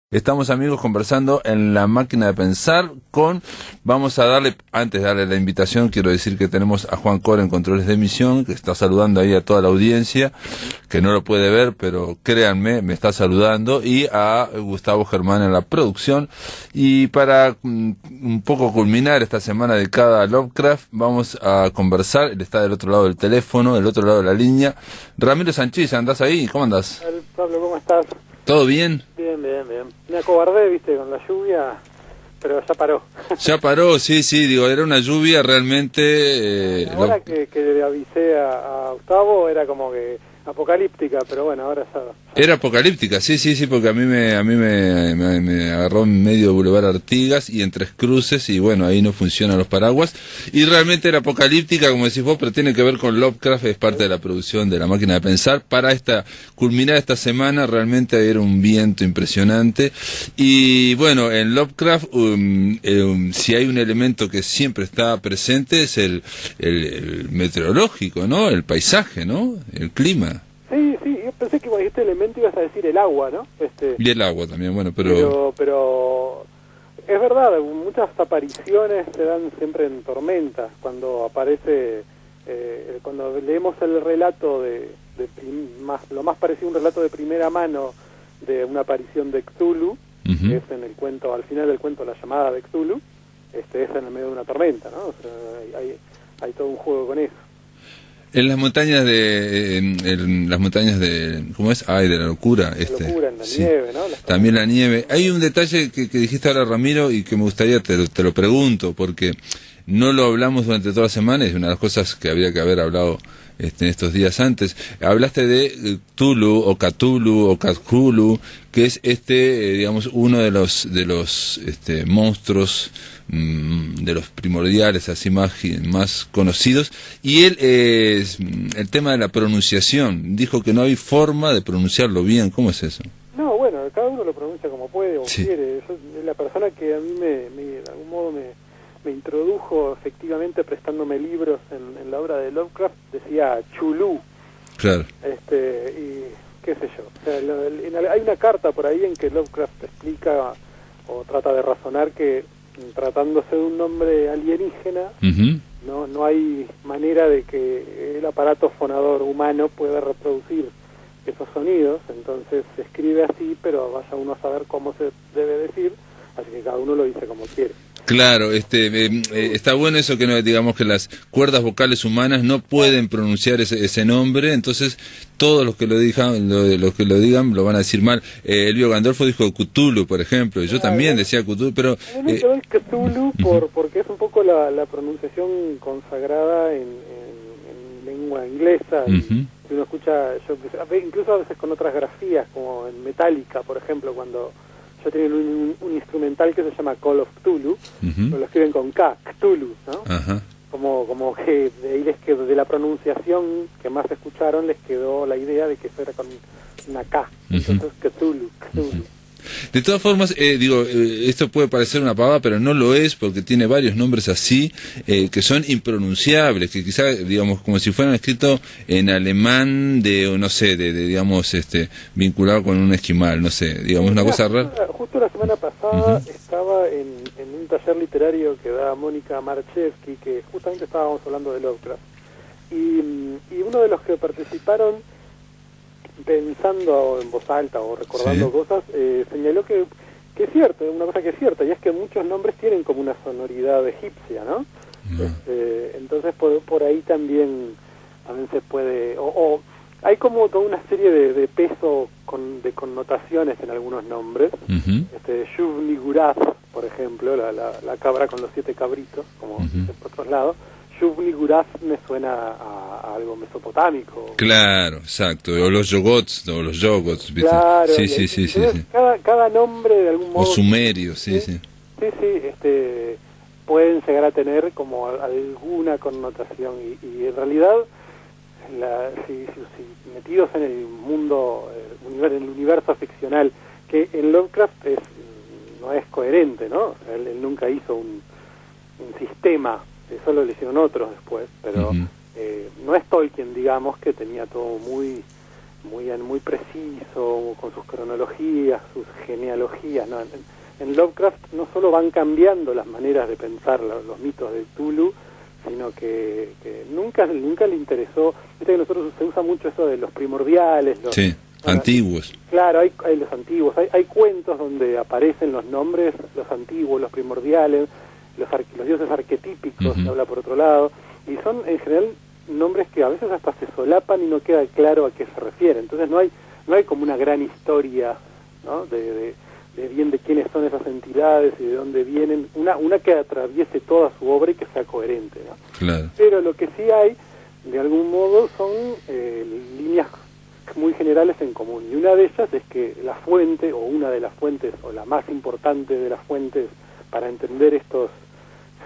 Estamos, amigos, conversando en La Máquina de Pensar vamos a darle, antes de darle la invitación, quiero decir que tenemos a Juan Cora en controles de emisión, que está saludando ahí a toda la audiencia, que no lo puede ver, pero créanme, me está saludando, y a Gustavo Germán en la producción. Y para un poco culminar esta semana dedicada a Lovecraft, vamos a conversar. Él está del otro lado del teléfono, del otro lado de la línea. Ramiro Sanchís, ¿andás ahí? ¿Cómo andás? Pablo, ¿cómo estás? ¿Todo bien? Bien. Me acobardé, viste, con la lluvia, pero ya paró. Ya paró, sí, digo, era una lluvia realmente... Ahora que le avisé a Gustavo era como que apocalíptica, pero bueno, ahora ya... Era apocalíptica, sí, porque a mí me agarró en medio de Boulevard Artigas y en Tres Cruces, y bueno, ahí no funcionan los paraguas, y realmente era apocalíptica, como decís vos, pero tiene que ver con Lovecraft, es parte de la producción de La Máquina de Pensar. Para culminar esta semana, realmente era un viento impresionante, y bueno, en Lovecraft, si hay un elemento que siempre está presente, es el meteorológico, ¿no? El paisaje, ¿no? El clima. Sí, yo pensé que con este elemento ibas a decir el agua, ¿no? Y el agua también, bueno, pero es verdad, muchas apariciones se dan siempre en tormentas, cuando aparece, cuando leemos el relato lo más parecido a un relato de primera mano de una aparición de Cthulhu, que es en el cuento, al final del cuento La Llamada de Cthulhu, es en el medio de una tormenta, ¿no? O sea, hay todo un juego con eso. En las montañas de ¿cómo es? Ay, de la locura. La locura, en la nieve, ¿no? También la nieve. Hay un detalle que dijiste ahora, Ramiro, y que me gustaría, te lo pregunto, porque no lo hablamos durante toda la semana, es una de las cosas que habría que haber hablado en estos días antes. Hablaste de Cthulhu, o Cthulhu, o Cthulhu, que es digamos, uno de los monstruos, de los primordiales, así más conocidos, y él el tema de la pronunciación, dijo que no hay forma de pronunciarlo bien. ¿Cómo es eso? No, bueno, cada uno lo pronuncia como puede o sí. quiere. La persona que a mí de algún modo me introdujo efectivamente prestándome libros en la obra de Lovecraft decía Chulú. Claro. Y qué sé yo. O sea, hay una carta por ahí en que Lovecraft explica o trata de razonar que tratándose de un nombre alienígena, no hay manera de que el aparato fonador humano pueda reproducir esos sonidos, entonces se escribe así, pero vaya uno a saber cómo se debe decir, así que cada uno lo dice como quiere. Claro, está bueno eso, que no, digamos que las cuerdas vocales humanas no pueden pronunciar ese nombre, entonces todos los que lo digan lo van a decir mal. Elvio Gandolfo dijo Cthulhu, por ejemplo, y yo también decía Cthulhu, pero Cthulhu porque es un poco la pronunciación consagrada en lengua inglesa. Y uno escucha, incluso a veces con otras grafías, como en Metallica, por ejemplo, cuando ya tienen un instrumental que se llama Call of Cthulhu, pero lo escriben con K, Cthulhu, ¿no? Como que de ahí de la pronunciación que más escucharon les quedó la idea de que eso era con una K, entonces Cthulhu. De todas formas, esto puede parecer una pavada, pero no lo es, porque tiene varios nombres así, que son impronunciables, que quizá, digamos, como si fueran escritos en alemán digamos, vinculado con un esquimal, no sé, digamos, una cosa rara. Justo la semana pasada estaba en un taller literario que da Mónica Marchevsky, que justamente estábamos hablando de Lovecraft, y uno de los que participaron, pensando en voz alta o recordando cosas, señaló que es cierto, una cosa que es cierta, y es que muchos nombres tienen como una sonoridad egipcia, ¿no? Entonces por ahí también se puede, o hay como toda una serie de peso de connotaciones en algunos nombres. Shub-Niggurath, por ejemplo, la cabra con los 7 cabritos, como por otros lados. Shub-Niggurath me suena a algo mesopotámico. Claro, exacto, o los yogots, ¿viste? Claro, sí. Cada nombre de algún modo... O sumerios, sí. Pueden llegar a tener como alguna connotación, y en realidad, si metidos en el mundo, en el universo ficcional, que en Lovecraft no es coherente, ¿no? Él nunca hizo un sistema. Eso lo hicieron otros después, pero no es Tolkien, digamos, que tenía todo muy muy preciso, con sus cronologías, sus genealogías, ¿no? En Lovecraft no solo van cambiando las maneras de pensar los mitos de Cthulhu, sino que nunca le interesó. Viste que nosotros se usa mucho eso de los primordiales, sí, antiguos. Claro, hay los antiguos, hay cuentos donde aparecen los nombres, los antiguos, los primordiales, los dioses arquetípicos, se habla por otro lado, y son en general nombres que a veces hasta se solapan y no queda claro a qué se refiere. Entonces no hay como una gran historia, ¿no? de bien de quiénes son esas entidades y de dónde vienen, una que atraviese toda su obra y que sea coherente, ¿no? Claro. Pero lo que sí hay, de algún modo, son líneas muy generales en común, y una de ellas es que la fuente, o una de las fuentes, o la más importante de las fuentes para entender estos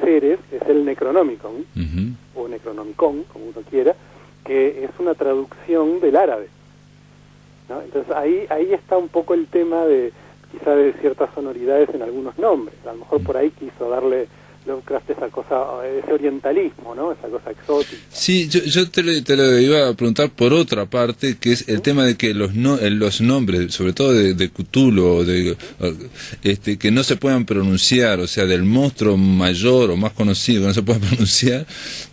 seres, es el Necronomicon, o Necronomicon, como uno quiera, que es una traducción del árabe, ¿no? Entonces ahí está un poco el tema de quizá de ciertas sonoridades en algunos nombres. A lo mejor por ahí quiso darle Lovecraft esa cosa, ese orientalismo, ¿no? Esa cosa exótica. Sí, yo te lo iba a preguntar por otra parte, que es el tema de que los nombres, sobre todo de Cthulhu, que no se puedan pronunciar, o sea, del monstruo mayor o más conocido que no se pueda pronunciar,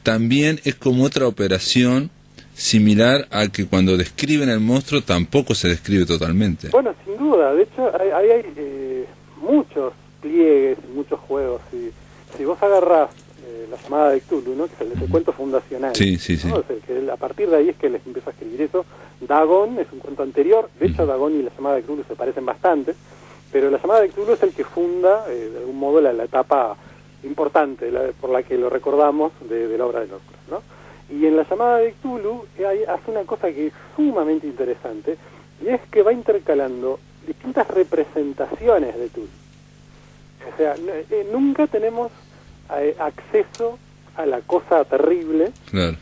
también es como otra operación similar a que cuando describen el monstruo tampoco se describe totalmente. Bueno, sin duda. De hecho, hay muchos pliegues, muchos juegos. Si vos agarrás la llamada de Cthulhu, ¿no? Que es el cuento fundacional, sí. ¿no? O sea, que a partir de ahí es que les empieza a escribir eso. Dagon es un cuento anterior. De hecho, Dagon y la llamada de Cthulhu se parecen bastante, pero la llamada de Cthulhu es el que funda, de algún modo, la etapa importante por la que lo recordamos de la obra de Lovecraft, ¿no? Y en la llamada de Cthulhu hace una cosa que es sumamente interesante, y es que va intercalando distintas representaciones de Cthulhu. O sea, nunca tenemos acceso a la cosa terrible, claro,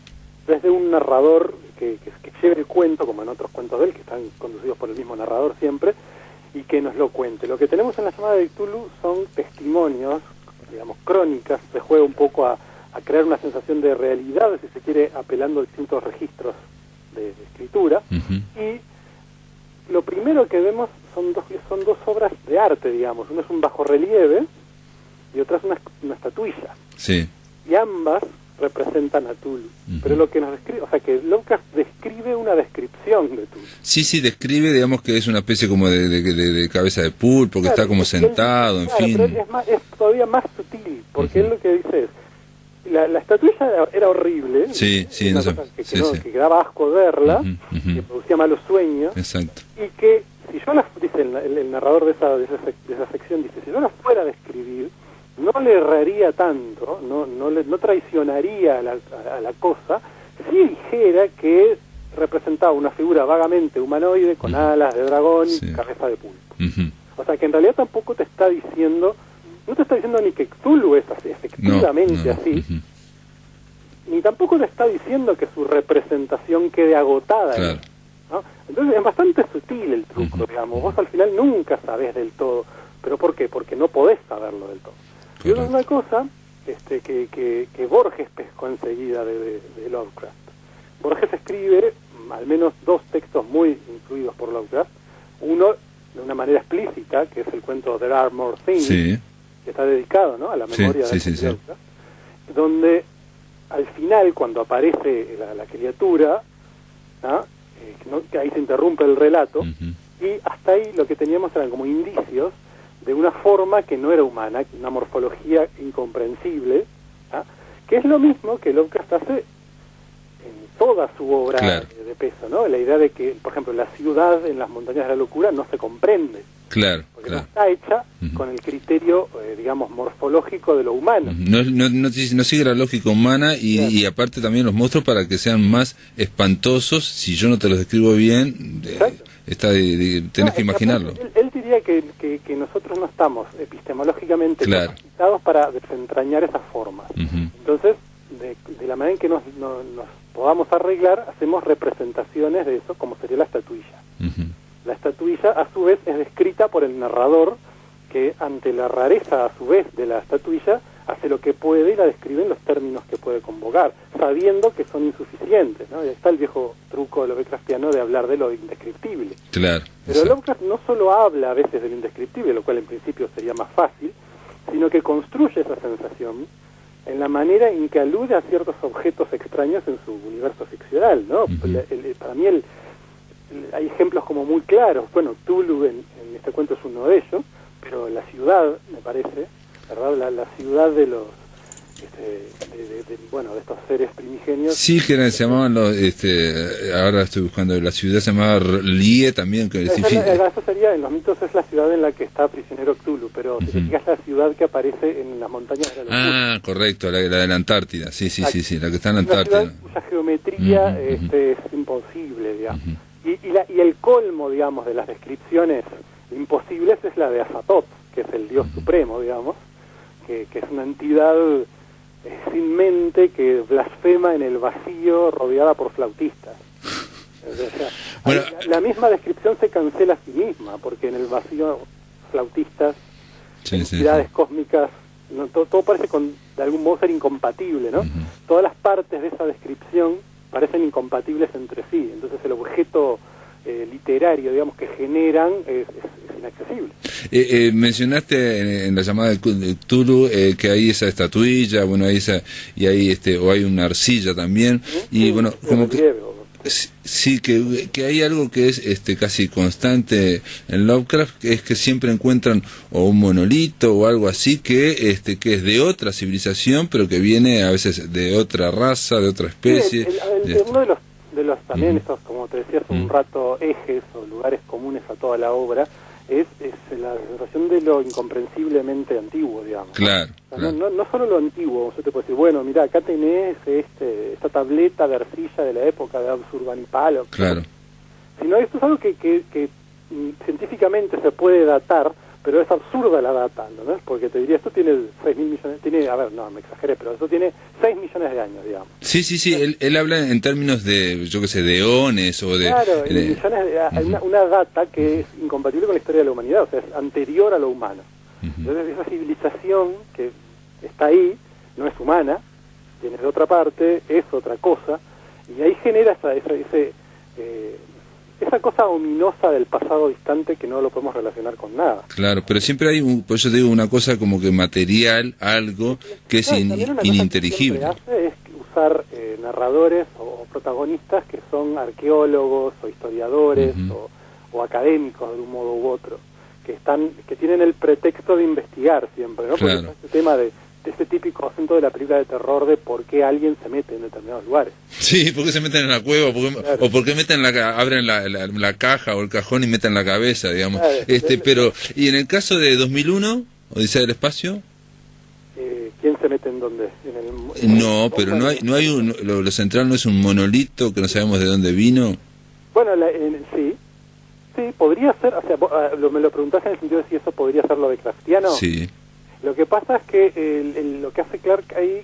desde un narrador que lleve el cuento, como en otros cuentos de él, que están conducidos por el mismo narrador siempre, y que nos lo cuente. Lo que tenemos en la llamada de Cthulhu son testimonios, digamos, crónicas. Se juega un poco a crear una sensación de realidad, si se quiere, apelando a distintos registros de escritura. Y lo primero que vemos son dos obras de arte, digamos. Uno es un bajorrelieve y otra es una estatuilla. Sí. Y ambas representan a Cthulhu. Pero lo que nos describe, o sea, que Lovecraft describe una descripción de Cthulhu. Sí, describe, digamos, que es una especie como de cabeza de pulpo, que está como sentado, en fin. Pero es todavía más sutil, porque él lo que dice es, la estatuilla era horrible, sí, no sé, que daba asco verla, que producía malos sueños. Exacto. Y que si yo dice el narrador de esa sección, dice, si yo la fuera a describir, no le erraría tanto, no traicionaría a la cosa, si dijera que representaba una figura vagamente humanoide con alas de dragón y cabeza de pulpo. O sea, que en realidad tampoco te está diciendo, no te está diciendo ni que Cthulhu es así, efectivamente así, ni tampoco te está diciendo que su representación quede agotada, claro, ¿no? Entonces es bastante sutil el truco, digamos. Vos al final nunca sabés del todo. ¿Pero por qué? Porque no podés saberlo del todo. Y otra es una cosa que Borges pescó enseguida de Lovecraft. Borges escribe al menos dos textos muy influidos por Lovecraft. Uno de una manera explícita, que es el cuento There Are More Things, que está dedicado, ¿no?, a la memoria de Lovecraft, donde al final, cuando aparece la criatura, ¿no? Que ahí se interrumpe el relato, y hasta ahí lo que teníamos eran como indicios de una forma que no era humana, una morfología incomprensible, que es lo mismo que Lovecraft hace en toda su obra de peso, ¿no? La idea de que, por ejemplo, la ciudad en las montañas de la locura no se comprende, porque no está hecha con el criterio, digamos, morfológico de lo humano. No sigue la lógica humana y aparte también los monstruos, para que sean más espantosos, si yo no te los describo bien, tenés que imaginarlo. Él diría que nosotros no estamos epistemológicamente capacitados para desentrañar esas formas. Entonces, de la manera en que nos podamos arreglar, hacemos representaciones de eso, como sería la estatuilla. La estatuilla, a su vez, es descrita por el narrador, que ante la rareza, a su vez, de la estatuilla, hace lo que puede y la describe en los términos que puede convocar, sabiendo que son insuficientes, ¿no? Y ahí está el viejo truco lovecraftiano de hablar de lo indescriptible. Claro. Pero Lovecraft no solo habla a veces del indescriptible, lo cual en principio sería más fácil, sino que construye esa sensación en la manera en que alude a ciertos objetos extraños en su universo ficcional, ¿no? Para mí hay ejemplos como muy claros. Bueno, Cthulhu en este cuento es uno de ellos, pero la ciudad, me parece, ¿verdad? La ciudad de los de estos seres primigenios. Sí, que se llamaban ahora estoy buscando, la ciudad se llamaba Lie también. Que eso sería, en los mitos es la ciudad en la que está prisionero Cthulhu, pero si te fijas la ciudad que aparece en las montañas de la locura. Ah, correcto, la de la Antártida, sí, la que está en la Antártida. Una ciudad cuya geometría es imposible, digamos. Y el colmo, digamos, de las descripciones imposibles es la de Azathoth, que es el dios supremo, digamos, que es una entidad sin mente que blasfema en el vacío rodeada por flautistas. O sea, bueno, la misma descripción se cancela a sí misma, porque en el vacío flautistas, entidades cósmicas, no, todo parece de algún modo ser incompatible, ¿no? Todas las partes de esa descripción parecen incompatibles entre sí, entonces el objeto literario, digamos, que generan es inaccesible. Mencionaste en la llamada de Cthulhu que hay esa estatuilla, bueno, hay o hay una arcilla también, y bueno, como que sí, que hay algo que es casi constante en Lovecraft, que es que siempre encuentran o un monolito o algo así que es de otra civilización, pero que viene a veces de otra raza, de otra especie. Uno de los también estos, como te decía hace un rato, ejes o lugares comunes a toda la obra es la relación de lo incomprensiblemente antiguo, digamos. Claro, o sea, no solo lo antiguo, yo te puedo decir, bueno, mira, acá tenés esta tableta de arcilla de la época de Absurbanipal, claro, sino esto es algo que científicamente se puede datar, pero es absurda la data, ¿no? Porque te diría, esto tiene 6.000 millones, a ver, no, me exageré, pero esto tiene 6 millones de años, digamos. Sí, él habla en términos de, yo qué sé, de eones o de... Claro, millones una data que es incompatible con la historia de la humanidad, o sea, es anterior a lo humano. Entonces, esa civilización que está ahí, no es humana, viene de otra parte, es otra cosa, y ahí genera esa cosa ominosa del pasado distante que no lo podemos relacionar con nada. Claro, pero siempre hay, por eso te digo, una cosa como que material, algo que es ininteligible. Lo que hace es usar narradores o protagonistas que son arqueólogos o historiadores o académicos de un modo u otro, que tienen el pretexto de investigar siempre, ¿no? Claro. Porque este tema de este típico asunto de la película de terror de por qué alguien se mete en determinados lugares. Sí, ¿por qué se meten en la cueva? O por qué abren la caja o el cajón y meten la cabeza, digamos. Claro, pero, ¿y en el caso de 2001, Odisea del Espacio? ¿Quién se mete en dónde? No, pero no hay lo central no es un monolito que no sabemos de dónde vino. Bueno, sí, podría ser, o sea, me lo preguntaste en el sentido de si eso podría ser lo de Lovecraftiano. Sí. Lo que pasa es que lo que hace Clark ahí,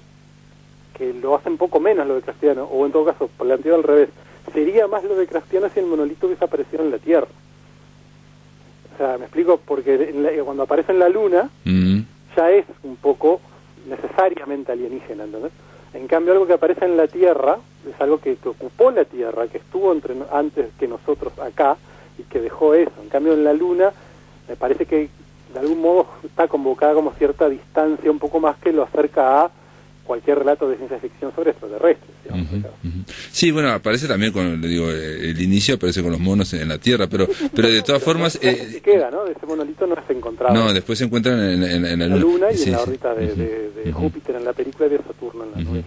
que lo hace un poco menos lo de Lovecraftiano, o en todo caso, planteado al revés, sería más lo de Lovecraftiano si el monolito hubiese aparecido en la Tierra. O sea, me explico, porque cuando aparece en la Luna, ya es un poco necesariamente alienígena, ¿entendés? En cambio, algo que aparece en la Tierra es algo que ocupó la Tierra, que estuvo antes que nosotros acá, y que dejó eso. En cambio, en la Luna, me parece que de algún modo está convocada como cierta distancia un poco más que lo acerca a cualquier relato de ciencia ficción sobre extraterrestres. Sí, bueno, aparece también con, el inicio aparece con los monos en la Tierra, pero de todas formas... se queda, ¿no? De ese monolito no es encontrado. No, después se encuentran en la Luna y en la órbita de Júpiter en la película y de Saturno en la novela.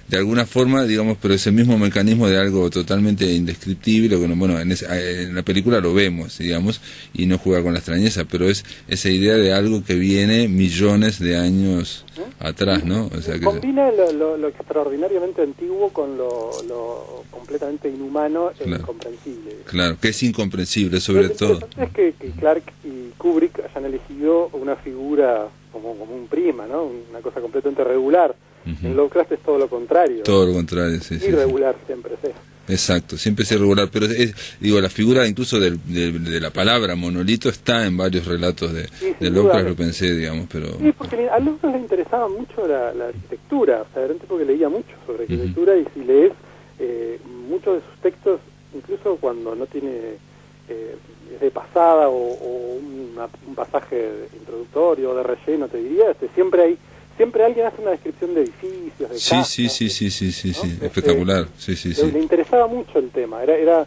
De alguna forma, digamos, pero ese mismo mecanismo de algo totalmente indescriptible, bueno, en la película lo vemos, digamos, y no juega con la extrañeza, pero es esa idea de algo que viene millones de años atrás, ¿no? O sea, que combina lo extraordinariamente antiguo con lo completamente inhumano e incomprensible. Claro, que es incomprensible sobre todo. Lo interesante es que Clark y Kubrick hayan elegido una figura como un prima, ¿no? Una cosa completamente regular. En Lovecraft es todo lo contrario. Todo lo contrario, sí. Irregular siempre es. Exacto, siempre es irregular, pero digo, la figura incluso de la palabra monolito está en varios relatos de Lovecraft, lo pensé, digamos, pero... Sí, porque a Lovecraft le interesaba mucho la arquitectura, o sea, era un tipo que leía mucho sobre arquitectura, y si lees muchos de sus textos, incluso cuando no tiene... es de pasada o un pasaje introductorio o de relleno, te diría, siempre alguien hace una descripción de edificios, de casas, sí, ¿no? Espectacular, sí. Le interesaba mucho el tema, era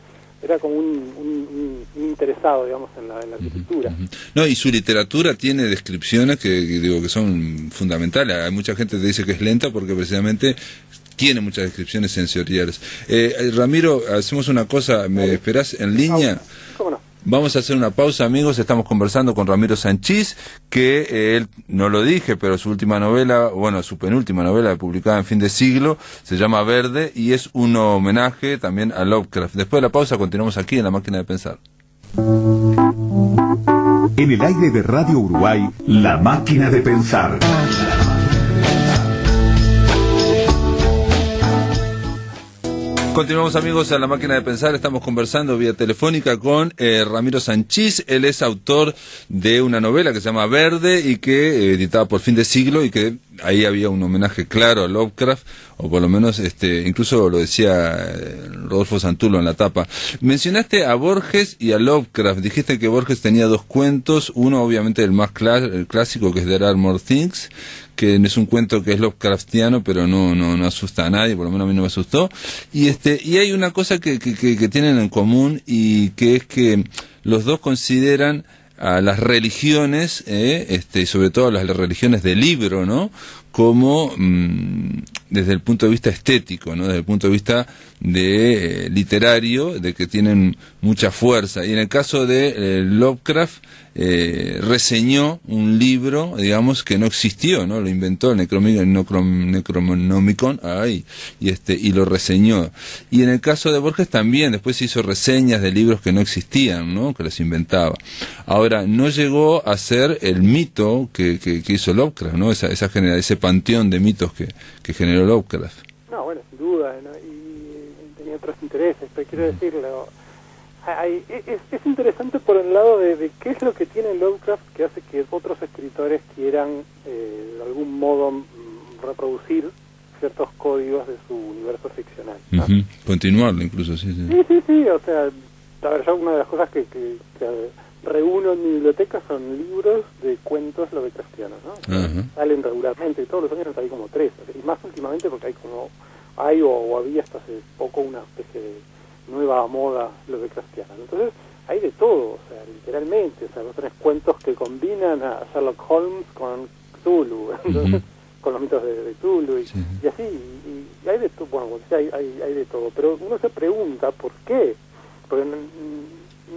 como un interesado, digamos, en la arquitectura. No, y su literatura tiene descripciones que son fundamentales. Hay mucha gente que dice que es lenta porque precisamente tiene muchas descripciones sensoriales. Ramiro, hacemos una cosa, ¿me esperás en línea? ¿Cómo no? Vamos a hacer una pausa, amigos. Estamos conversando con Ramiro Sanchís, que él, no lo dije, pero su última novela, bueno, su penúltima novela publicada en fin de siglo, se llama Verde, y es un homenaje también a Lovecraft. Después de la pausa continuamos aquí en La Máquina de Pensar. En el aire de Radio Uruguay, La Máquina de Pensar. Continuamos, amigos, a La Máquina de Pensar. Estamos conversando vía telefónica con Ramiro Sanchís. Él es autor de una novela que se llama Verde y que editada por Fin de Siglo, y que ahí había un homenaje claro a Lovecraft, o por lo menos incluso lo decía Rodolfo Santulo en la tapa. Mencionaste a Borges y a Lovecraft. Dijiste que Borges tenía dos cuentos, uno obviamente el más el clásico, que es There Are More Things, que es un cuento que es Lovecraftiano, pero no asusta a nadie, por lo menos a mí no me asustó. Y hay una cosa que tienen en común, y que es que los dos consideran a las religiones, y sobre todo las religiones del libro, ¿no?, como desde el punto de vista estético, ¿no?, desde el punto de vista de literario, de que tienen mucha fuerza. Y en el caso de Lovecraft, reseñó un libro, digamos, que no existió, ¿no? Lo inventó el Necronomicon, y lo reseñó. Y en el caso de Borges también, después hizo reseñas de libros que no existían, ¿no?, que los inventaba. Ahora, no llegó a ser el mito que hizo Lovecraft, ¿no?, ese panteón de mitos que generó Lovecraft. No, bueno, sin duda, ¿no? Y tenía otros intereses, pero quiero decirlo, es interesante por el lado de qué es lo que tiene Lovecraft que hace que otros escritores quieran de algún modo reproducir ciertos códigos de su universo ficcional, ¿no? Continuarlo incluso, sí, o sea, a ver, yo una de las cosas que reúno en mi biblioteca son libros de cuentos lovecraftianos, ¿no? Salen regularmente, y todos los años hay como 3, y más últimamente porque hay o había hasta hace poco una especie de nueva moda lovecraftiana. Entonces hay de todo, o sea, literalmente, o sea, vos tenés cuentos que combinan a Sherlock Holmes con Cthulhu, entonces, con los mitos de Cthulhu, y así, y hay de todo, bueno, hay de todo, pero uno se pregunta ¿por qué? Porque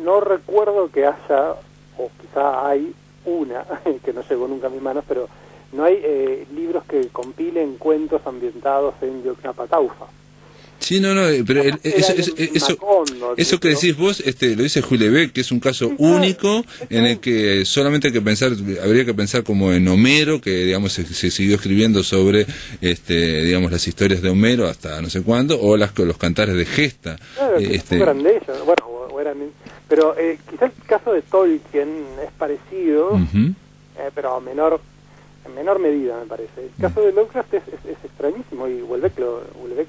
no recuerdo que haya, o quizá hay una, que no llegó nunca a mis manos, pero no hay libros que compilen cuentos ambientados en Yoknapataufa. Sí, pero eso que decís vos, lo dice Jules, que es un caso único en el que solamente habría que pensar como en Homero, que digamos se siguió escribiendo sobre digamos las historias de Homero hasta no sé cuándo, o los cantares de Gesta. Claro, eran de ellos, bueno, pero quizá el caso de Tolkien es parecido, pero en menor medida, me parece. El caso de Lovecraft es extrañísimo, y Houellebecq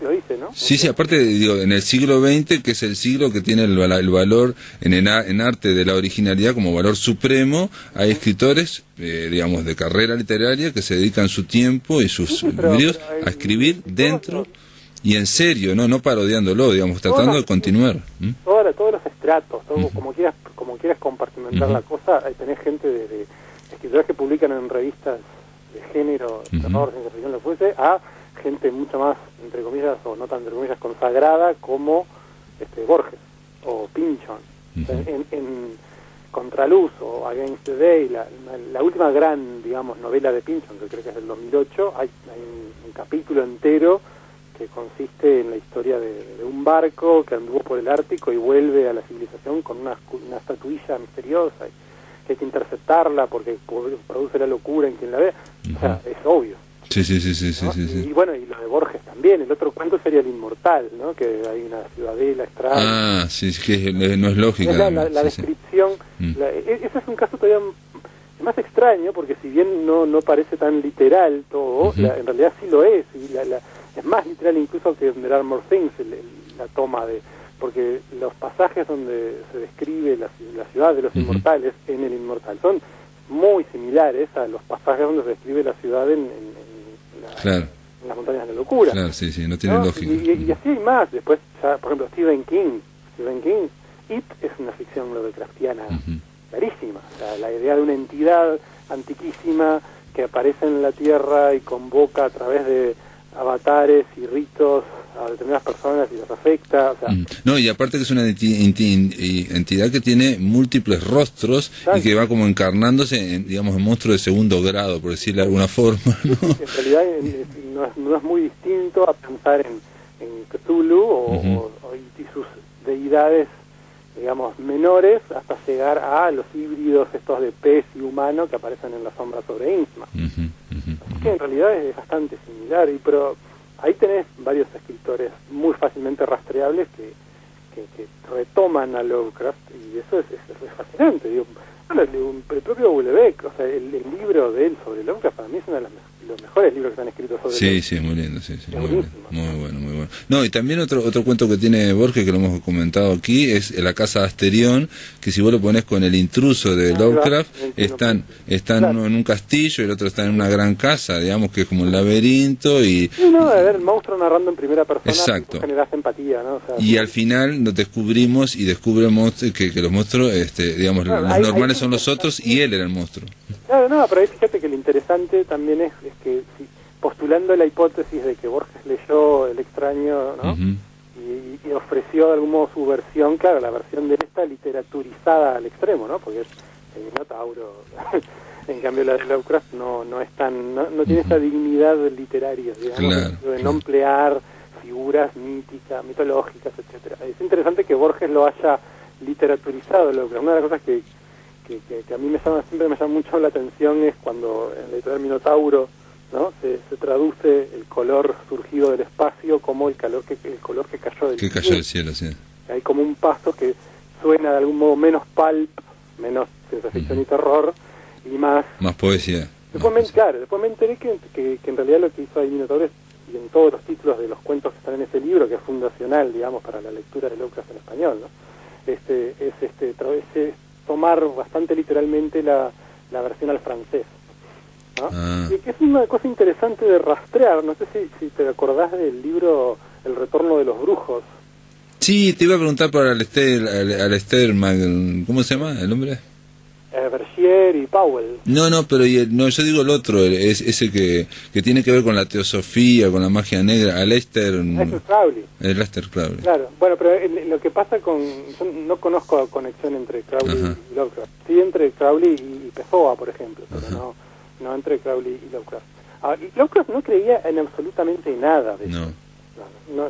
lo dice, ¿no? Sí, aparte, digo, en el siglo XX, que es el siglo que tiene el valor en arte de la originalidad como valor supremo, hay escritores, digamos, de carrera literaria que se dedican su tiempo y sus libros a escribir dentro y en serio, no parodiándolo, digamos, tratando de continuar. Todos los estratos, como quieras compartimentar la cosa, tenés gente de escritores que publican en revistas de género, terror, ciencia ficción, lo fuese, a gente mucho más, entre comillas, o no tan entre comillas, consagrada, como Borges o Pynchon. En Contraluz o Against the Day, la última gran, digamos, novela de Pynchon, que creo que es del 2008, hay un capítulo entero que consiste en la historia de un barco que anduvo por el Ártico y vuelve a la civilización con una estatuilla misteriosa, y que hay que interceptarla porque produce la locura en quien la ve. O sea, es obvio. Sí, sí, sí, sí, ¿no? sí, sí. Y bueno, y lo de Borges también. El otro cuento sería El Inmortal, ¿no? Que hay una ciudadela extraña. Ah, sí, sí, que no es lógica. Es la Sí, descripción. sí. Ese es un caso todavía más extraño, porque si bien no parece tan literal todo, en realidad sí lo es. Y es más literal incluso que There Are More Things, la toma de... Porque los pasajes donde se describe la ciudad de los inmortales en El Inmortal son muy similares a los pasajes donde se describe la ciudad en las montañas de la locura. Claro, sí, sí, no tiene lógica. Y así hay más. Después, ya, por ejemplo, Stephen King, It es una ficción lovecraftiana clarísima. O sea, la idea de una entidad antiquísima que aparece en la Tierra y convoca a través de avatares y ritos a determinadas personas y las afecta. O sea, no, y aparte que es una entidad que tiene múltiples rostros y que va como encarnándose en, digamos, en monstruo de segundo grado, por decirlo de alguna forma, ¿no? En realidad no es muy distinto a pensar en Cthulhu y sus deidades, digamos, menores, hasta llegar a los híbridos estos de pez y humano que aparecen en La sombra sobre Innsmouth. Así que en realidad es bastante similar, pero ahí tenés varios escritores muy fácilmente rastreables que retoman a Lovecraft, y eso es fascinante. Digo, bueno, el propio Houellebecq, o sea, el libro de él sobre Lovecraft para mí es uno de los mejores libros que se han escrito sobre Lovecraft. Sí, muy lindo, sí, muy bueno. No, y también otro cuento que tiene Borges, que lo hemos comentado aquí, es La casa de Asterión, que si vos lo pones con El intruso de Lovecraft, están claro, uno en un castillo y el otro está en una gran casa, digamos que es como un laberinto y... Sí, no, a ver, el monstruo narrando en primera persona. Exacto. Generas empatía, ¿no? O sea, y al final nos descubrimos que los monstruos, digamos, claro, los normales son los otros y él era el monstruo. Claro, no, pero ahí fíjate que lo interesante también es que postulando la hipótesis de que Borges leyó El extraño, ¿no? Y ofreció de algún modo su versión, claro, la versión de esta literaturizada al extremo, ¿no? Porque es el Minotauro. En cambio la de Lovecraft no tiene esa dignidad literaria, digamos, claro, de no emplear figuras míticas, mitológicas, etcétera. Es interesante que Borges lo haya literaturizado, Lovecraft. Una de las cosas que a mí siempre me llama mucho la atención es cuando en la editorial Minotauro, ¿no? Se traduce el color surgido del espacio como el color que cayó del cielo. Sí. Hay como un paso que suena de algún modo menos pulp, menos ciencia ficción y terror, y más poesía. Después me enteré que en realidad lo que hizo ahí Minotauro es, y en todos los títulos de los cuentos que están en ese libro, que es fundacional, digamos, para la lectura de Lovecraft en español, ¿no? Es tomar bastante literalmente la versión al francés, ¿no? Y que es una cosa interesante de rastrear. No sé si te acordás del libro El retorno de los brujos. Sí, te iba a preguntar por Alistair ¿cómo se llama el hombre? Bergier y Powell. No, pero yo digo el otro, es ese que tiene que ver con la teosofía, con la magia negra, Aleister Crowley. Aleister Crowley. Claro, bueno, pero lo que pasa yo no conozco conexión entre Crowley y Lovecraft. Sí, entre Crowley y Pessoa, por ejemplo, pero no entre Crowley y Lovecraft. Y Lovecraft no creía en absolutamente nada de eso. No,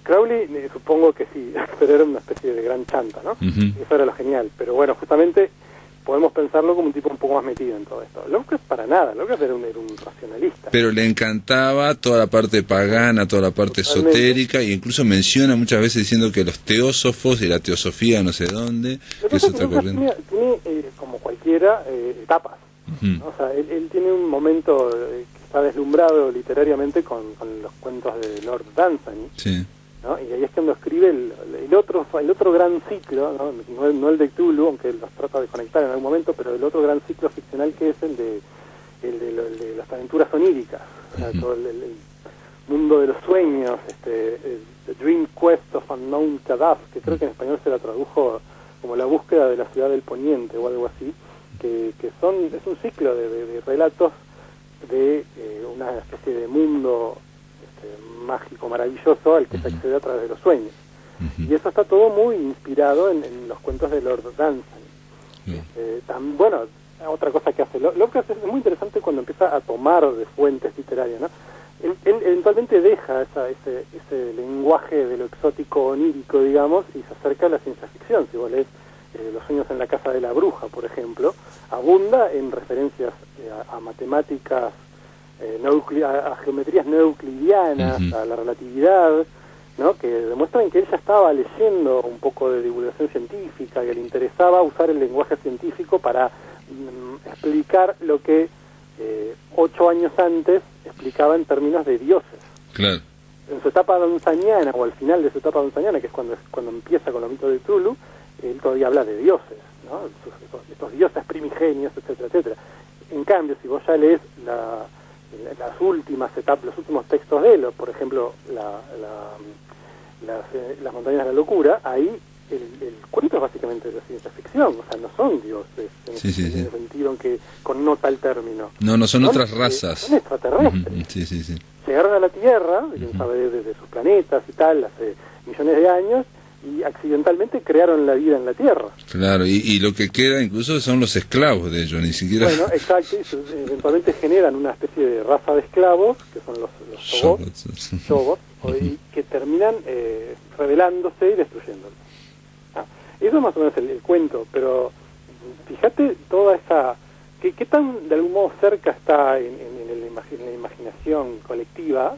Crowley supongo que sí, pero era una especie de gran chanta, ¿no? Eso era lo genial, pero bueno, justamente podemos pensarlo como un tipo un poco más metido en todo esto. Lovecraft para nada, Lovecraft era un racionalista. Pero le encantaba toda la parte pagana, toda la parte esotérica, e incluso menciona muchas veces diciendo que los teósofos y la teosofía no sé dónde, que es otra corriente. Tiene como cualquiera, etapas. ¿No? O sea, él tiene un momento que está deslumbrado literariamente con los cuentos de Lord Dunsany. Sí. ¿No? Y ahí es cuando escribe el otro gran ciclo, no el de Cthulhu, aunque los trata de conectar en algún momento, pero el otro gran ciclo ficcional que es el de las aventuras oníricas, o sea, todo el mundo de los sueños, The Dream Quest of Unknown Kadath, que creo que en español se la tradujo como La búsqueda de la ciudad del poniente o algo así, que es un ciclo de relatos de una especie de mundo mágico, maravilloso, al que se accede a través de los sueños. Y eso está todo muy inspirado en los cuentos de Lord Dunsany. Bueno, otra cosa que hace Lovecraft es muy interesante cuando empieza a tomar de fuentes literarias, ¿no? Él eventualmente deja ese lenguaje de lo exótico onírico, digamos, y se acerca a la ciencia ficción. Si vos lees Los sueños en la casa de la bruja, por ejemplo, abunda en referencias a matemáticas a geometrías no euclidianas, a la relatividad, ¿no? Que demuestran que él ya estaba leyendo un poco de divulgación científica, que le interesaba usar el lenguaje científico para explicar lo que 8 años antes explicaba en términos de dioses. Claro. En su etapa donzaniana, o al final de su etapa donzaniana, que es cuando empieza con los mitos de Cthulhu, él todavía habla de dioses, ¿no? Estos dioses primigenios, etcétera, etcétera. En cambio, si vos ya lees las últimas etapas, los últimos textos de él, por ejemplo, las montañas de la locura, ahí el cuento es básicamente de ciencia ficción, o sea, no son dioses, en el sentido en que connota el término. No son otras razas. Son extraterrestres. Llegaron a la Tierra, quién sabe, desde sus planetas y tal, hace millones de años, y accidentalmente crearon la vida en la Tierra. Claro, y lo que queda incluso son los esclavos de ellos, ni siquiera... Bueno, exacto, y eventualmente generan una especie de raza de esclavos, que son los Shogots, y que terminan rebelándose y destruyéndolos. Eso es más o menos el cuento, pero fíjate toda esa... ¿Qué tan de algún modo cerca está en la imaginación colectiva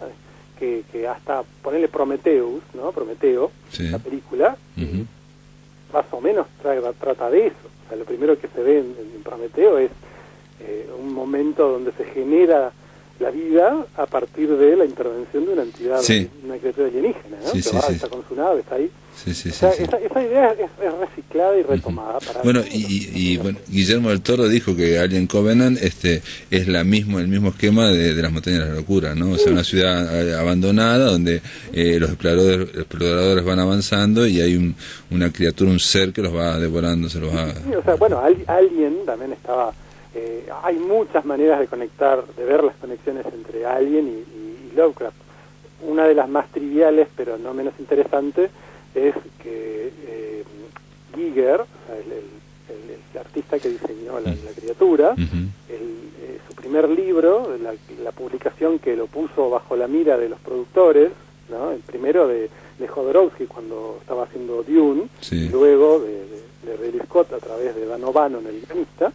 que hasta ponerle Prometheus, ¿no? Prometeo, la película, más o menos trata de eso. O sea, lo primero que se ve en Prometeo es un momento donde se genera la vida a partir de la intervención de una entidad, una criatura alienígena, ¿no? Está con su nave, está ahí. Esa idea es reciclada y retomada. Bueno, bueno, Guillermo del Toro dijo que Alien Covenant es el mismo esquema de las montañas de la locura, ¿no? O sea, una ciudad abandonada donde los exploradores van avanzando y hay una criatura, un ser que los va devorando, se los va... Sí, o sea, bueno, Alien también estaba... hay muchas maneras de ver las conexiones entre Alien y Lovecraft. Una de las más triviales, pero no menos interesante, es que Giger, o sea, el artista que diseñó la criatura, su primer libro, la publicación que lo puso bajo la mira de los productores, ¿no? El primero de Jodorowsky cuando estaba haciendo Dune, y luego de Ridley Scott a través de Dan O'Bannon, el guionista,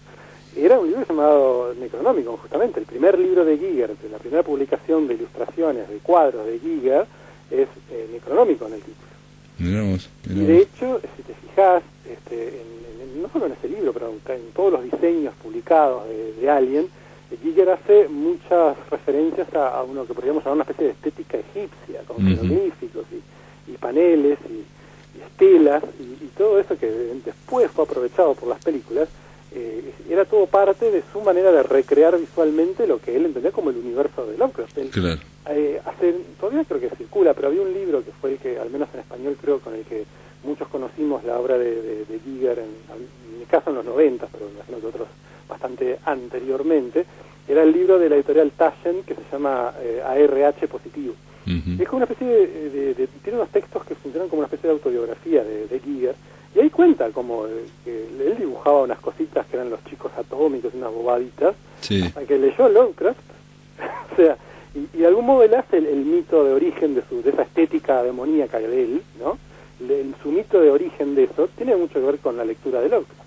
era un libro llamado Necronomicon, justamente. El primer libro de Giger, la primera publicación de ilustraciones, de cuadros de Giger, es Necronomicon el título. Miramos. Y de hecho, si te fijas, no solo en ese libro, pero en todos los diseños publicados de Alien, Giger hace muchas referencias a uno que podríamos llamar una especie de estética egipcia, con jeroglíficos y paneles y estelas y todo eso que después fue aprovechado por las películas. Era todo parte de su manera de recrear visualmente lo que él entendía como el universo de Lovecraft. Claro. Todavía creo que circula, pero había un libro que fue el que, al menos en español, creo, con el que muchos conocimos la obra de Giger, en mi caso en los 90, pero me imagino que otros bastante anteriormente. Era el libro de la editorial Taschen, que se llama ARH Positivo. Es como una especie tiene unos textos que funcionan como una especie de autobiografía de Giger, y ahí cuenta como que él dibujaba unas cositas que eran los chicos atómicos, unas bobaditas, hasta que leyó Lovecraft, o sea, y de algún modo él hace el mito de origen de esa estética demoníaca de él, ¿no? Su mito de origen de eso tiene mucho que ver con la lectura de Lovecraft.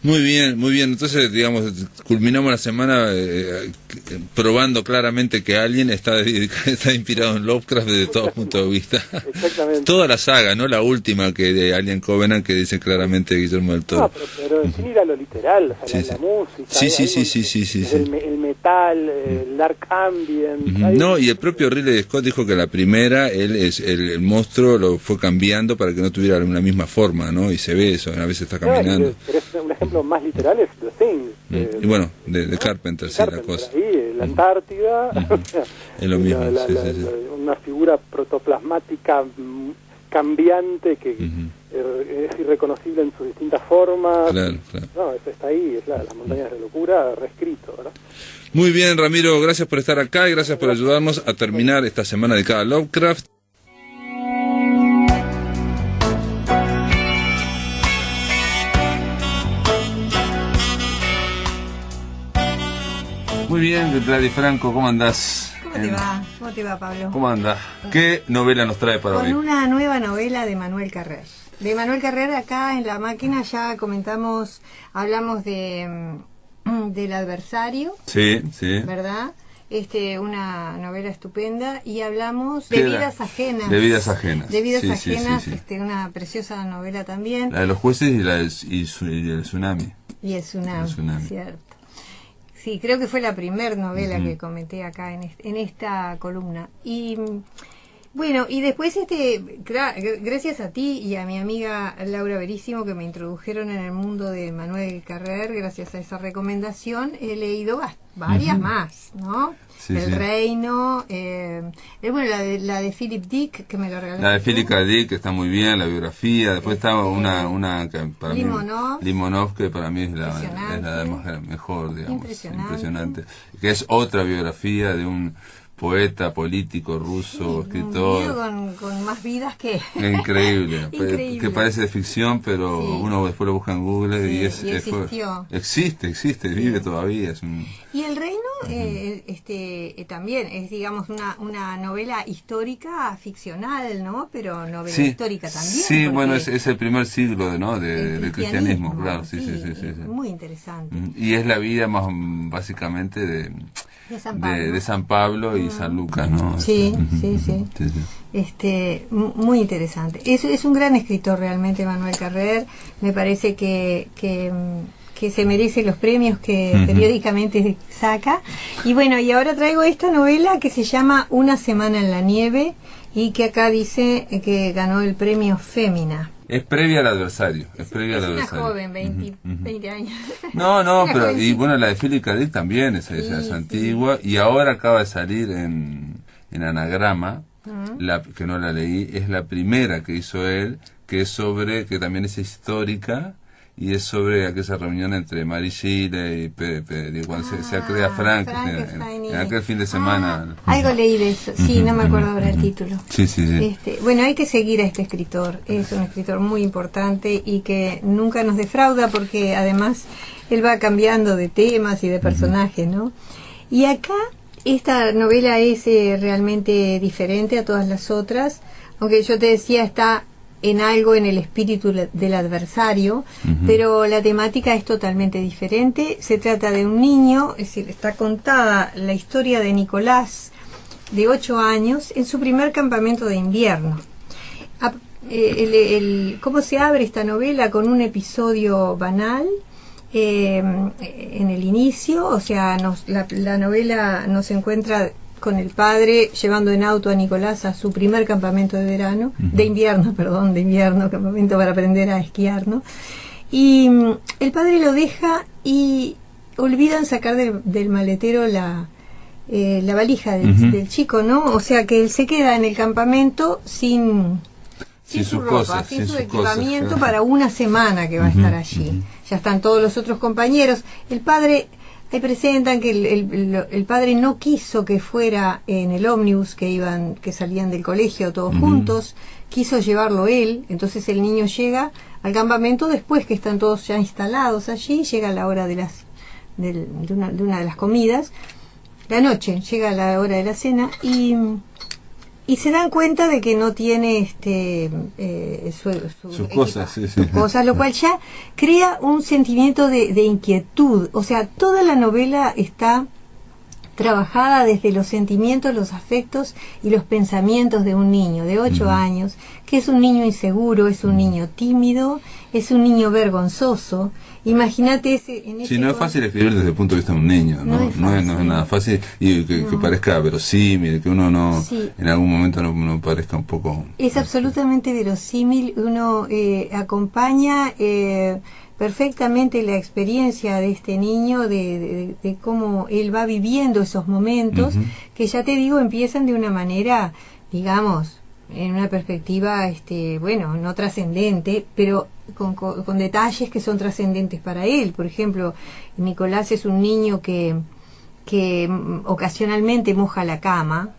Muy bien. Entonces, digamos, culminamos la semana probando claramente que Alien está inspirado en Lovecraft desde todos puntos de vista. Exactamente. Toda la saga, no la última que de Alien Covenant que dice claramente Guillermo del Toro. No, pero sin ir a lo literal, o sea, la música. El metal, el dark ambient. No, y el propio Ridley Scott dijo que la primera, el monstruo lo fue cambiando para que no tuviera una misma forma, ¿no? Y se ve eso, a veces está caminando. Pero es un ejemplo más literal es The Thing. Y bueno, de Carpenter, sí, la cosa. Ahí, la Antártida, es lo mismo, una figura protoplasmática cambiante que es irreconocible en sus distintas formas. Claro. No, eso está ahí, es las montañas de locura reescrito, ¿verdad? Muy bien, Ramiro, gracias por estar acá y gracias por ayudarnos a terminar esta semana dedicada a Lovecraft. Muy bien, Gladys Franco, ¿cómo andás? ¿Cómo te va, Pablo? ¿Cómo andás? ¿Qué novela nos trae para hoy? Con una nueva novela de Manuel Carrer. De Manuel Carrer, acá en La Máquina ya hablamos del adversario. Sí. ¿Verdad? una novela estupenda, y hablamos de Vidas Ajenas. De Vidas Ajenas. De Vidas Sí, Ajenas, sí, sí. Una preciosa novela también. La de los jueces y el tsunami. Y el tsunami, cierto. Sí, creo que fue la primer novela que comenté acá en esta columna. Y bueno, y después gracias a ti y a mi amiga Laura Verísimo, que me introdujeron en el mundo de Manuel Carrer, gracias a esa recomendación he leído varias más, ¿no? Sí, El Reino, bueno, la de Philip Dick, que me lo regaló. La de Philip Dick, que está muy bien, la biografía. Después estaba una que para Limonov, que para mí es la mejor, digamos. Impresionante. Que es otra biografía de un poeta, político, ruso, escritor. Con más vidas que... Increíble. Que parece de ficción, pero uno después lo busca en Google y existió. Existe, vive todavía. Y El Reino también es, digamos, una novela histórica, ficcional, ¿no? Pero novela histórica también. Sí, bueno, es el primer siglo del cristianismo, claro. Sí. Muy interesante. Y es la vida más básicamente de San Pablo y San Lucas, ¿no? Sí. Muy interesante. Es un gran escritor realmente, Manuel Carrer. Me parece que se merece los premios que periódicamente saca. Y bueno, y ahora traigo esta novela que se llama Una semana en la nieve, y que acá dice que ganó el premio Fémina. Es previa al adversario. Es una joven, 20 años. No, pero y bueno, la de Philip K. Dick también es antigua, y ahora acaba de salir en Anagrama, que no la leí, es la primera que hizo él, que también es histórica, y es sobre aquella reunión entre Mary Shelley y Pepe, cuando se crea Frankenstein en aquel fin de semana. Algo leí de eso, no me acuerdo ahora el título. Sí. Bueno, hay que seguir a este escritor, es un escritor muy importante y que nunca nos defrauda, porque además él va cambiando de temas y de personajes, ¿no? Y acá esta novela es realmente diferente a todas las otras, aunque yo te decía, está en algo en el espíritu del adversario, pero la temática es totalmente diferente. Se trata de un niño, es decir, está contada la historia de Nicolás, de 8 años, en su primer campamento de invierno. ¿Cómo se abre esta novela? Con un episodio banal en el inicio, o sea, la novela nos encuentra con el padre llevando en auto a Nicolás a su primer campamento de invierno, campamento para aprender a esquiar, ¿no? Y el padre lo deja y olvidan sacar del maletero la valija del chico, ¿no? O sea que él se queda en el campamento sin su ropa, sin su equipamiento, para una semana que va a estar allí. Ya están todos los otros compañeros. El padre... Ahí presentan que el padre no quiso que fuera en el ómnibus que salían del colegio todos juntos, quiso llevarlo él. Entonces el niño llega al campamento después que están todos ya instalados allí, llega la hora de una de las comidas, la noche, llega la hora de la cena, y se dan cuenta de que no tiene sus cosas, lo cual ya crea un sentimiento de inquietud. O sea, toda la novela está trabajada desde los sentimientos, los afectos y los pensamientos de un niño de 8 años, que es un niño inseguro, es un niño tímido, es un niño vergonzoso. Imagínate no es fácil escribir desde el punto de vista de un niño, no es nada fácil, y que parezca verosímil, que uno en algún momento no parezca un poco... Es absolutamente verosímil, uno acompaña perfectamente la experiencia de este niño, de cómo él va viviendo esos momentos, que ya te digo, empiezan de una manera, digamos, en una perspectiva, no trascendente, pero con detalles que son trascendentes para él. Por ejemplo, Nicolás es un niño que ocasionalmente moja la cama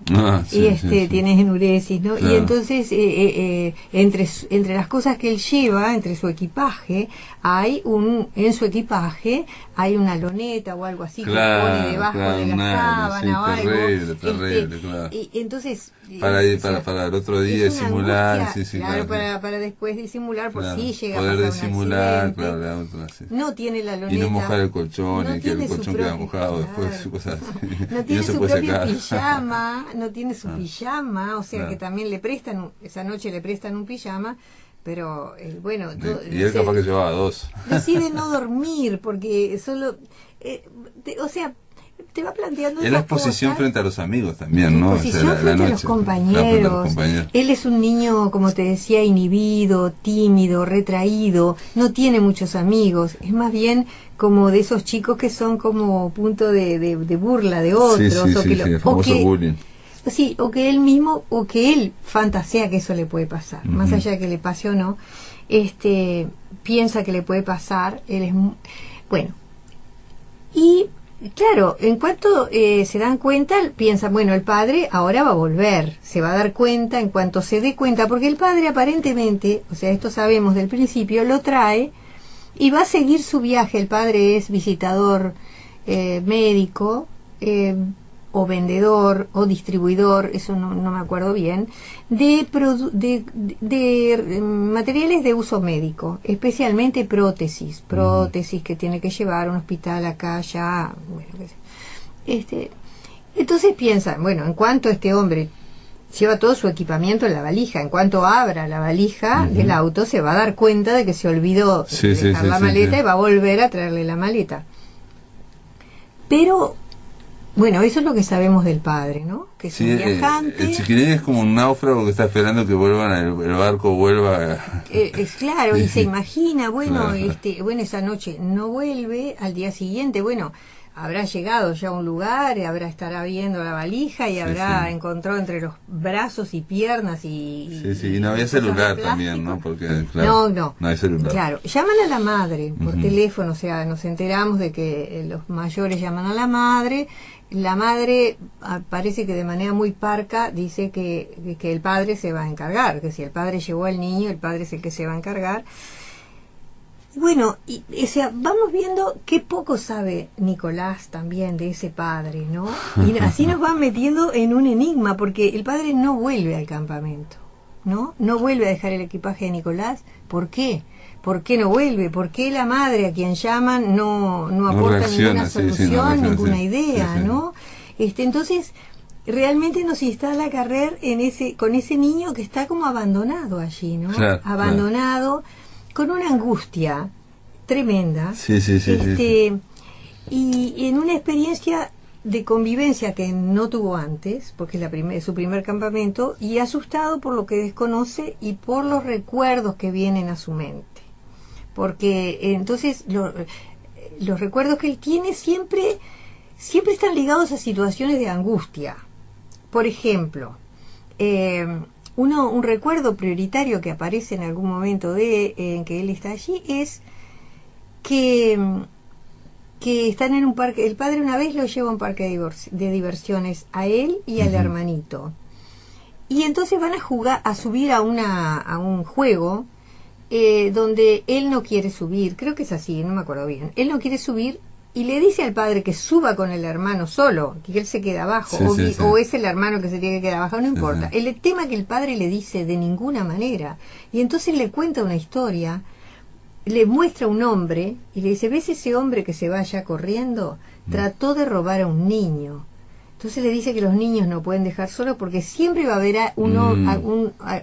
tiene enuresis, ¿no? Y entonces entre las cosas que él lleva, entre su equipaje, en su equipaje hay una loneta o algo así que pone debajo de la sábana o algo. Terrible, claro. Y entonces para el otro día disimular, angustia, para después disimular por si llega poder a pasar disimular, un accidente. No tiene la loneta y no mojar el colchón, y que el colchón queda mojado después. cosas así. No Y tiene se su puede propio sacar. pijama, no tiene su pijama, o sea Claro. que también le prestan, esa noche le prestan un pijama, pero bueno, Y él capaz que llevaba 2. decide no dormir porque solo, o sea, te va planteando Y la esas exposición cosas. frente a los amigos también, ¿no? Exposición la frente a los noche. compañeros. Frente a los compañeros. Él es un niño, como te decía, inhibido, tímido, retraído, no tiene muchos amigos, es más bien como de esos chicos que son como punto de burla de otros, el famoso bullying. sí, o que él mismo, o que él fantasea que eso le puede pasar, Ujú. más allá de que le pase o no, piensa que le puede pasar, él es bueno. Y claro, en cuanto se dan cuenta, piensan, bueno, el padre ahora va a volver, se va a dar cuenta en cuanto se dé cuenta, porque el padre aparentemente, o sea, esto sabemos del principio, lo trae y va a seguir su viaje. El padre es visitador médico, o vendedor o distribuidor, eso no me acuerdo bien, de materiales de uso médico, especialmente prótesis que tiene que llevar a un hospital acá, allá, bueno, qué sé. Entonces piensan, bueno, en cuanto este hombre lleva todo su equipamiento en la valija, en cuanto abra la valija del auto se va a dar cuenta de que se olvidó de dejar la maleta y va a volver a traerle la maleta. Pero bueno, eso es lo que sabemos del padre, ¿no? Que es un viajante. El chiquilín es como un náufrago que está esperando que vuelvan, el barco vuelva. Es claro, y se imagina, bueno, Claro. bueno, esa noche no vuelve, al día siguiente, bueno, habrá llegado ya a un lugar, estará viendo la valija y habrá encontrado entre los brazos y piernas y no había cosas de celular plástico. también, ¿no? Porque, claro, no hay celular. Claro, llaman a la madre por teléfono, o sea, nos enteramos de que los mayores llaman a la madre parece que de manera muy parca dice que el padre se va a encargar, que si el padre llevó al niño, el padre es el que se va a encargar. Bueno, o sea, vamos viendo qué poco sabe Nicolás también de ese padre, ¿no? Y así nos van metiendo en un enigma, porque el padre no vuelve al campamento, ¿no? No vuelve a dejar el equipaje de Nicolás. ¿Por qué? ¿Por qué no vuelve? ¿Por qué la madre a quien llaman no aporta ninguna solución, ninguna idea, ¿no? Entonces, realmente nos instala Carrer con ese niño que está como abandonado allí, ¿no? Claro, abandonado, con una angustia tremenda. Y en una experiencia de convivencia que no tuvo antes, porque es su primer campamento, y asustado por lo que desconoce y por los recuerdos que vienen a su mente. Porque entonces los recuerdos que él tiene siempre están ligados a situaciones de angustia. Por ejemplo, un recuerdo prioritario que aparece en algún momento en que él está allí es que están en un parque. El padre una vez lo lleva a un parque de diversiones a él y al hermanito, y entonces van a subir a un juego donde él no quiere subir, creo que es así, no me acuerdo bien, él no quiere subir y le dice al padre que suba con el hermano solo, que él se queda abajo, o es el hermano que se tiene que quedar abajo, no importa. El tema que el padre le dice de ninguna manera, y entonces le cuenta una historia, le muestra un hombre y le dice, ¿ves ese hombre que se va allá corriendo? Trató de robar a un niño. Entonces le dice que los niños no pueden dejar solos porque siempre va a haber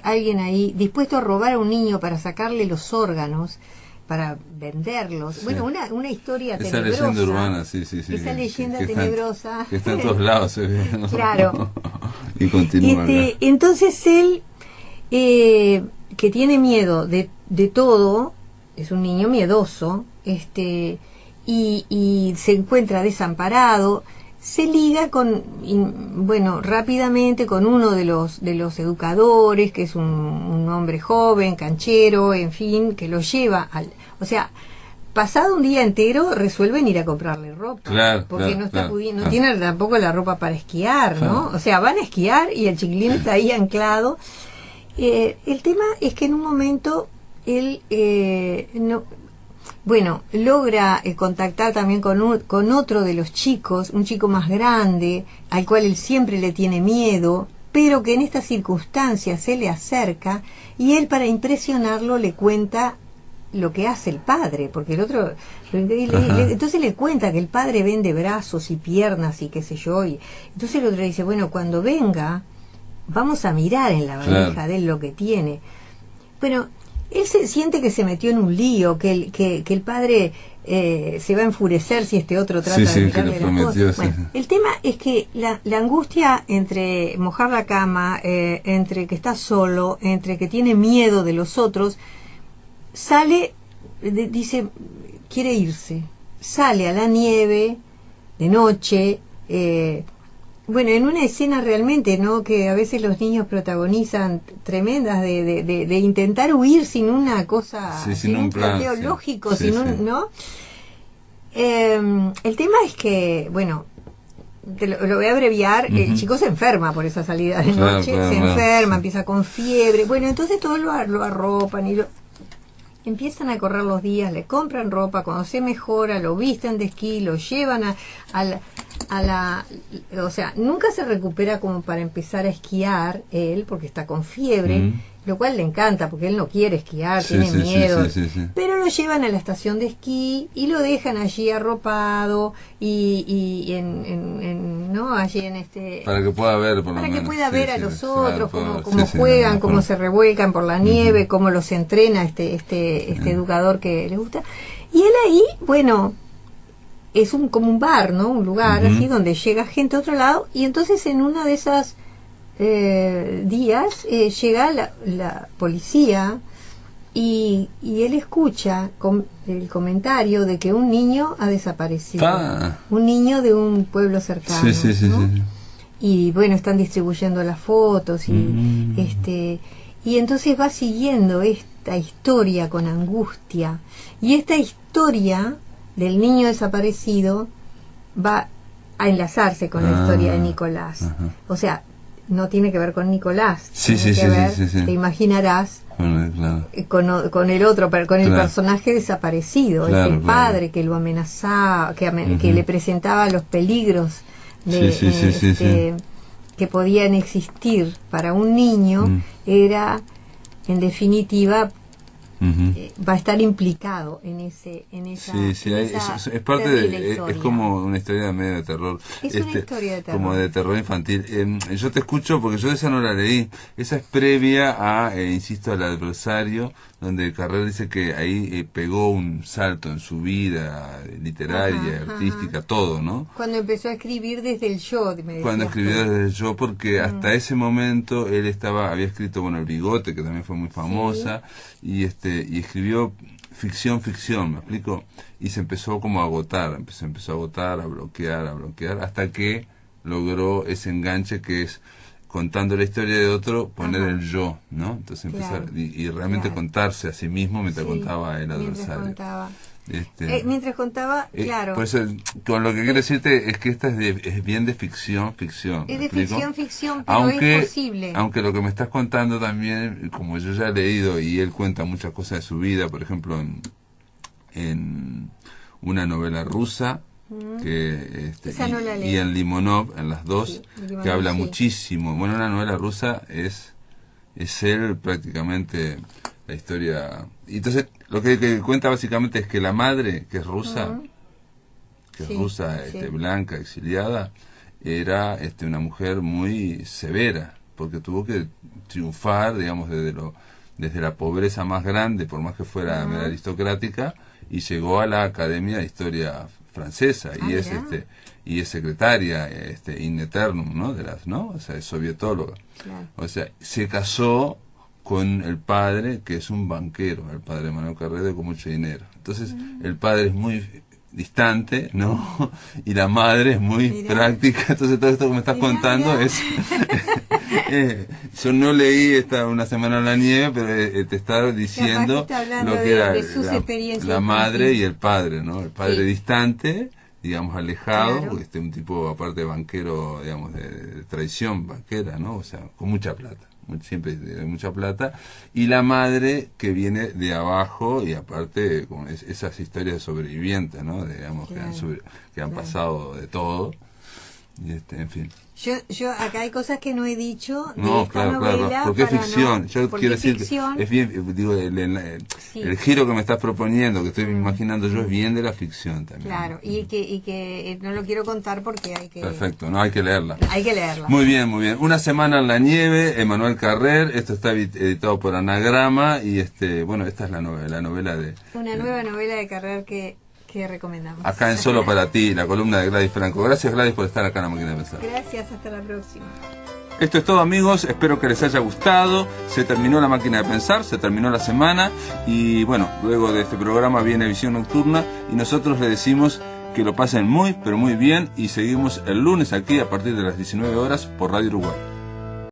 alguien ahí dispuesto a robar a un niño para sacarle los órganos, para venderlos. Bueno, una historia esa tenebrosa. Leyenda urbana, esa leyenda tenebrosa. Que está en todos lados, ¿no? Claro. Y continúa. Entonces él, que tiene miedo de todo, es un niño miedoso, y se encuentra desamparado, se liga rápidamente con uno de los educadores, que es un hombre joven, canchero, en fin, que lo lleva o sea, pasado un día entero resuelven ir a comprarle ropa, porque no tiene tampoco la ropa para esquiar, ¿no? O sea, van a esquiar y el chiquilín está ahí anclado. El tema es que en un momento él logra contactar también con otro de los chicos, un chico más grande, al cual él siempre le tiene miedo, pero que en estas circunstancias se le acerca, y él, para impresionarlo, le cuenta lo que hace el padre, porque el otro entonces le cuenta que el padre vende brazos y piernas y qué sé yo, y entonces el otro le dice, bueno, cuando venga vamos a mirar en la valija de él lo que tiene. Bueno, él se siente que se metió en un lío, que el padre se va a enfurecer si este otro trata de mirarle las cosas. Bueno, el tema es que la angustia entre mojar la cama, entre que está solo, entre que tiene miedo de los otros, sale, dice, quiere irse, sale a la nieve de noche, bueno, en una escena realmente, ¿no?, que a veces los niños protagonizan, tremendas, de intentar huir sin una cosa, sin un planteo lógico, ¿no? El tema es que, bueno, lo voy a abreviar, el chico se enferma por esa salida de noche, se enferma, empieza con fiebre, bueno, entonces todos lo arropan y empiezan a correr los días, le compran ropa, cuando se mejora, lo visten de esquí, lo llevan a la, o sea, nunca se recupera como para empezar a esquiar él, porque está con fiebre, lo cual le encanta, porque él no quiere esquiar, tiene miedo, pero lo llevan a la estación de esquí y lo dejan allí arropado y ¿no? Allí en para que pueda ver, para que pueda ver a los otros, cómo juegan, cómo se revuelcan por la nieve, cómo los entrena este educador que les gusta. Y él ahí, bueno, es como un bar, ¿no? Un lugar así donde llega gente a otro lado, y entonces en una de esas días llega la policía y él escucha el comentario de que un niño ha desaparecido, un niño de un pueblo cercano, ¿no? Y bueno, están distribuyendo las fotos y y entonces va siguiendo esta historia con angustia, y esta historia del niño desaparecido va a enlazarse con la historia de Nicolás. O sea, no tiene que ver con Nicolás, tiene que ver, te imaginarás, con el otro, con el personaje desaparecido, el padre que lo amenazaba, que le presentaba los peligros que podían existir para un niño. Era, en definitiva, va a estar implicado en esa es parte es como una historia medio de terror, una historia de terror, como de terror infantil. Yo te escucho porque yo esa no la leí, esa es previa a insisto, al adversario, donde Carrer dice que ahí pegó un salto en su vida literaria, artística, todo, ¿no? Cuando empezó a escribir desde el yo, escribió desde el yo, porque hasta ese momento él había escrito, bueno, El Bigote, que también fue muy famosa, y escribió ficción, ¿me explico? Y se empezó como a agotar, empezó a agotar, a bloquear, hasta que logró ese enganche que es, contando la historia de otro, poner el yo, ¿no? Entonces empezar y realmente contarse a sí mismo mientras contaba el adversario. Mientras contaba, claro. Pues con lo que quiero decirte es que esta es bien de ficción. Es de ficción, pero es posible. Aunque lo que me estás contando también, como yo ya he leído, y él cuenta muchas cosas de su vida, por ejemplo, en una novela rusa, que no la leí. y en Limonov, en las dos, que habla muchísimo. Bueno, una novela rusa es él prácticamente la historia. Y entonces lo que cuenta básicamente es que la madre, que es rusa, blanca, exiliada, era una mujer muy severa, porque tuvo que triunfar, digamos, desde la pobreza más grande, por más que fuera aristocrática, y llegó a la Academia de Historia Francesa, y es secretaria in eternum, ¿no? O sea, es sovietóloga. O sea, se casó con el padre, que es un banquero, el padre de Manuel Carrero, con mucho dinero. Entonces, el padre es muy distante, ¿no? Y la madre es muy práctica. Entonces, todo esto que me estás contando es... yo no leí Una semana en la nieve, pero te estaba diciendo lo que era la madre y el padre, ¿no? El padre distante, digamos, alejado, un tipo, aparte, banquero, digamos, de tradición banquera, ¿no? O sea, con mucha plata. Siempre de mucha plata, y la madre que viene de abajo, y aparte con esas historias de sobrevivientes, ¿no? Digamos, que han pasado de todo, y en fin. Yo acá hay cosas que no he dicho de No, esta claro, novela. claro, porque es ficción. Yo porque quiero es decir ficción. que es bien, digo, Sí. el giro que me estás proponiendo, que estoy imaginando yo, es bien de la ficción también. Claro, y que no lo quiero contar porque hay que... Perfecto, no hay que leerla. Hay que leerla. Muy bien, muy bien. Una semana en la nieve, Emanuel Carrer. Esto está editado por Anagrama y bueno, esta es la novela de Una nueva novela de Carrer que recomendamos. acá en Solo para ti, la columna de Gladys Franco. Gracias, Gladys, por estar acá en La Máquina de Pensar. Gracias, hasta la próxima. Esto es todo, amigos, espero que les haya gustado. Se terminó La Máquina de Pensar, se terminó la semana y bueno, luego de este programa viene Visión Nocturna y nosotros le decimos que lo pasen muy, pero muy bien y seguimos el lunes aquí a partir de las 19 horas por Radio Uruguay.